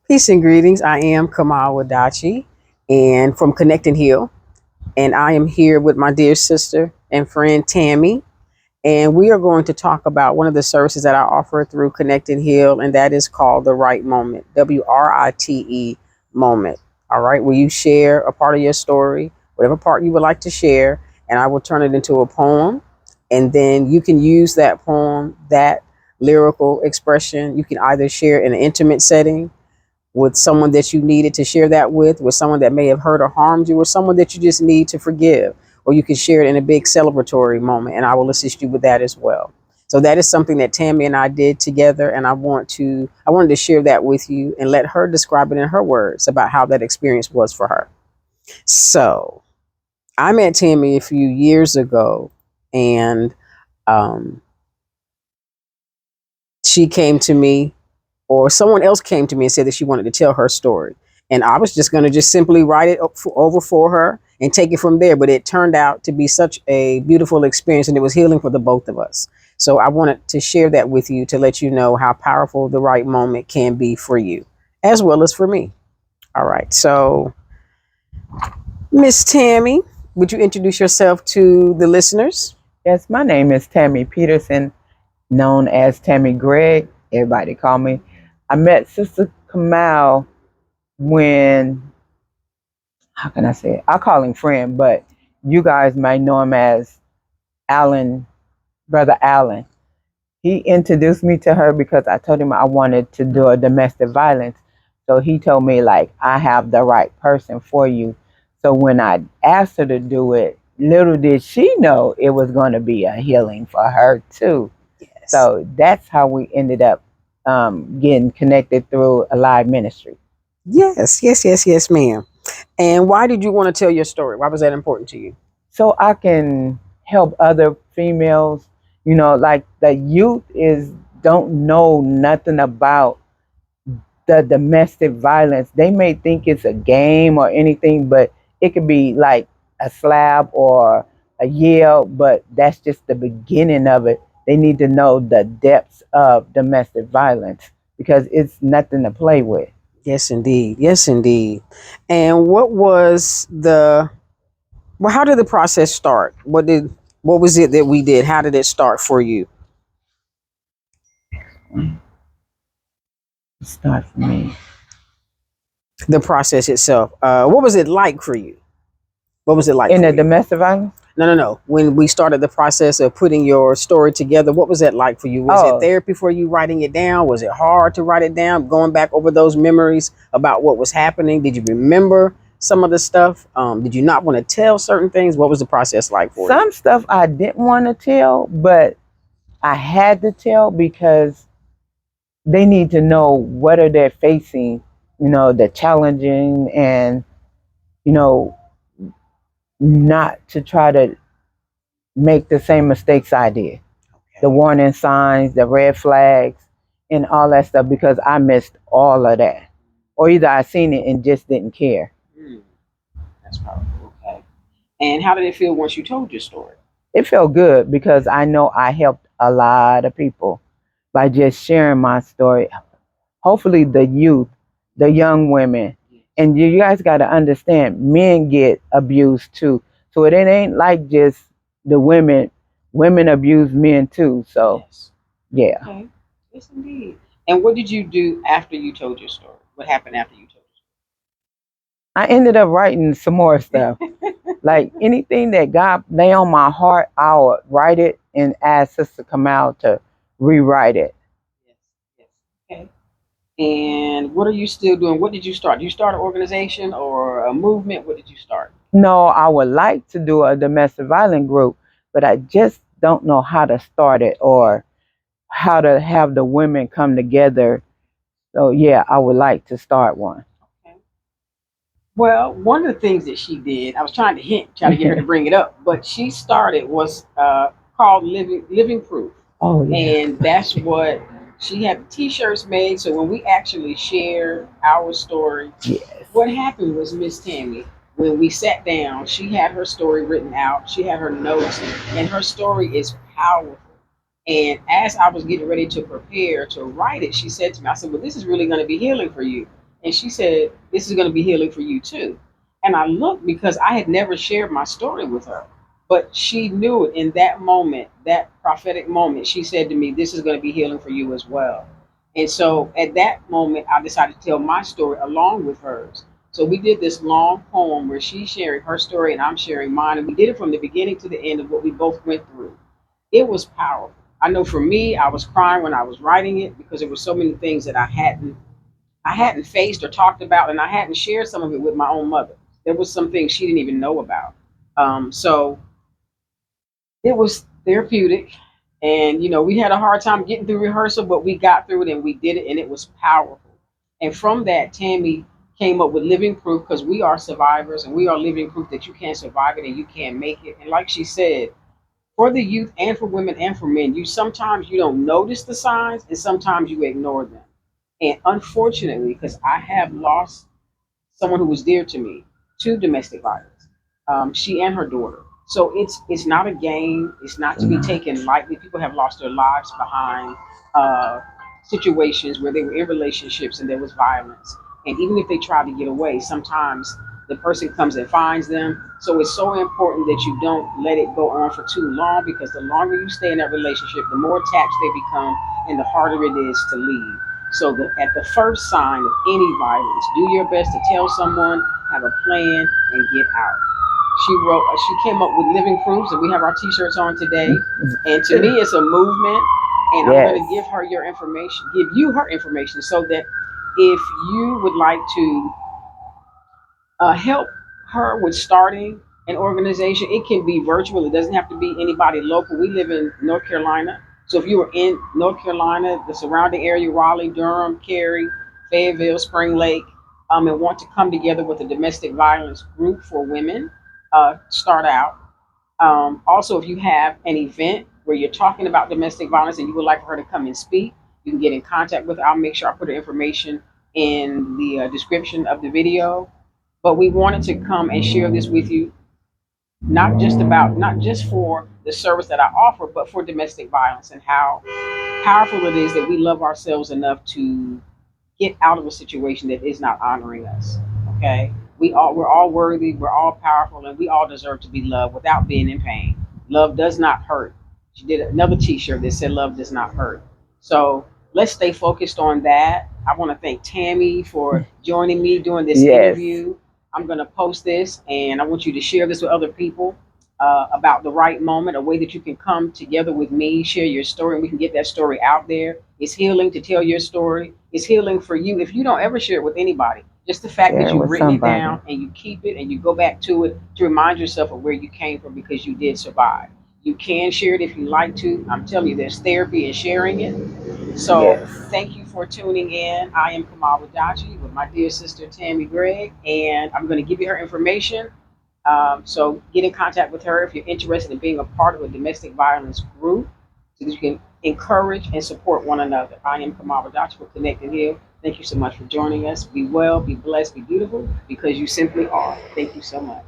Peace and greetings. I am Kamauadachi and from Connect and Heal. And I am here with my dear sister and friend Tammy. And we are going to talk about one of the services that I offer through Connect and Heal, and that is called the Right Moment, WRITE moment. All right. Will you share a part of your story, whatever part you would like to share, and I will turn it into a poem. And then you can use that poem, that lyrical expression. You can either share in an intimate setting with someone that you needed to share that with someone that may have hurt or harmed you, or someone that you just need to forgive. Or you can share it in a big celebratory moment, and I will assist you with that as well. So that is something that Tammy and I did together, and I wanted to share that with you and let her describe it in her words about how that experience was for her. So I met Tammy a few years ago, and um, she came to me, or someone else came to me and said that she wanted to tell her story. And I was just going to just simply write it over for her and take it from there. But it turned out to be such a beautiful experience, and it was healing for the both of us. So I wanted to share that with you to let you know how powerful the right moment can be for you, as well as for me. All right. So, Miss Tammy, would you introduce yourself to the listeners? Yes, my name is Tammy Peterson, known as Tammy Gregg. Everybody call me. I met Sister Kamal when, how can I say it? I call him friend, but you guys might know him as Alan, Brother Alan. He introduced me to her because I told him I wanted to do a domestic violence. So he told me, like, I have the right person for you. So when I asked her to do it, little did she know it was going to be a healing for her too. Yes. So that's how we ended up getting connected through a live ministry. Yes, ma'am. And why did you want to tell your story? Why was that important to you? So I can help other females, like the youth is don't know nothing about the domestic violence. They may think it's a game or anything, but it could be like a slap or a yell, but that's just the beginning of it. They need to know the depths of domestic violence because it's nothing to play with. Yes, indeed. Yes, indeed. And how did the process start? What was it that we did? How did it start for you? Start for me. The process itself. What was it like for you? What was it like In for the you? domestic violence? No. When we started the process of putting your story together, what was that like for you? Was it Oh, therapy for you writing it down? Was it hard to write it down? Going back over those memories about what was happening? Did you remember some of the stuff? Did you not want to tell certain things? What was the process like for you? some stuff I didn't want to tell, but I had to tell because they need to know what are they facing, the challenging and, you know, not to try to make the same mistakes I did. The Okay. warning signs, the red flags, and all that stuff because I missed all of that. Or either I seen it and just didn't care. Hmm, that's powerful. Okay. And how did it feel once you told your story? It felt good because I know I helped a lot of people by just sharing my story. Hopefully, the youth, the young women, and you guys got to understand, men get abused too. So it ain't like just the women. Women abuse men too. So Yes. yeah, Okay. Yes, indeed. And what did you do after you told your story? What happened after you told I ended up writing some more stuff. your story? Like anything that God lay on my heart, I would write it and ask Sister Kamal to rewrite it. Yes. Yes. Okay. And what are you still doing? What did you start? Did you start an organization or a movement? What did you start? No, I would like to do a domestic violence group, but I just don't know how to start it or how to have the women come together. So yeah, I would like to start one. Okay. Well, one of the things that she did, I was trying to try to get her to bring it up, but she started was called Living Proof, Oh yeah. and that's what she had the T-shirts made. So when we actually shared our story, Yes. what happened was Miss Tammy, when we sat down, she had her story written out. She had her notes, and her story is powerful. And as I was getting ready to prepare to write it, she said to me, I said, well, this is really going to be healing for you. And she said, this is going to be healing for you too. And I looked because I had never shared my story with her. But she knew it in that moment, that prophetic moment. She said to me, this is going to be healing for you as well. And so at that moment, I decided to tell my story along with hers. So we did this long poem where she's sharing her story and I'm sharing mine. And we did it from the beginning to the end of what we both went through. It was powerful. I know for me, I was crying when I was writing it because there were so many things that I hadn't faced or talked about, and I hadn't shared some of it with my own mother. There was some things she didn't even know about. So it was therapeutic, and we had a hard time getting through rehearsal, but we got through it and we did it, and it was powerful. And from that, Tammy came up with living proof because we are survivors and we are living proof that you can survive it and you can make it. And like she said, for the youth and for women and for men, you sometimes you don't notice the signs and sometimes you ignore them. And unfortunately, because I have lost someone who was dear to me to domestic violence, she and her daughter. So it's not a game. It's not to be taken lightly. People have lost their lives behind uh, situations where they were in relationships and there was violence. And even if they try to get away, sometimes the person comes and finds them. So it's so important that you don't let it go on for too long because the longer you stay in that relationship, the more attached they become and the harder it is to leave. So at the first sign of any violence, do your best to tell someone, have a plan, and get out. She came up with living proofs, and we have our T-shirts on today. And to me, it's a movement. And I'm going Yes. to give you her information, so that if you would like to help her with starting an organization. It can be virtual. It doesn't have to be anybody local. We live in North Carolina. So if you were in North Carolina, the surrounding area, Raleigh, Durham, Cary, Fayetteville, Spring Lake, and want to come together with a domestic violence group for women, start out. Also, if you have an event where you're talking about domestic violence and you would like for her to come and speak, you can get in contact with her. I'll make sure I put her information in the description of the video. But we wanted to come and share this with you, not just for the service that I offer, but for domestic violence and how powerful it is that we love ourselves enough to get out of a situation that is not honoring us. Okay, we're all worthy, we're all powerful, and we all deserve to be loved without being in pain. Love does not hurt. She did another T-shirt that said "Love does not hurt." So let's stay focused on that. I want to thank Tammy for joining me during this Yes. interview. I'm going to post this, and I want you to share this with other people about the right moment, a way that you can come together with me, share your story, and we can get that story out there. It's healing to tell your story. It's healing for you if you don't ever share it with anybody. Just the fact that Share it you've with written it somebody. down and you keep it and you go back to it to remind yourself of where you came from because you did survive. You can share it if you like to. I'm telling you, there's therapy in sharing it. So Yes. thank you for tuning in. I am kamauadachi with my dear sister Tammy Gregg, and I'm going to give you her information. So get in contact with her if you're interested in being a part of a domestic violence group so that you can encourage and support one another. I am Kamala Dr. for Connected Here. Thank you so much for joining us. Be well, be blessed, be beautiful, because you simply are. Thank you so much.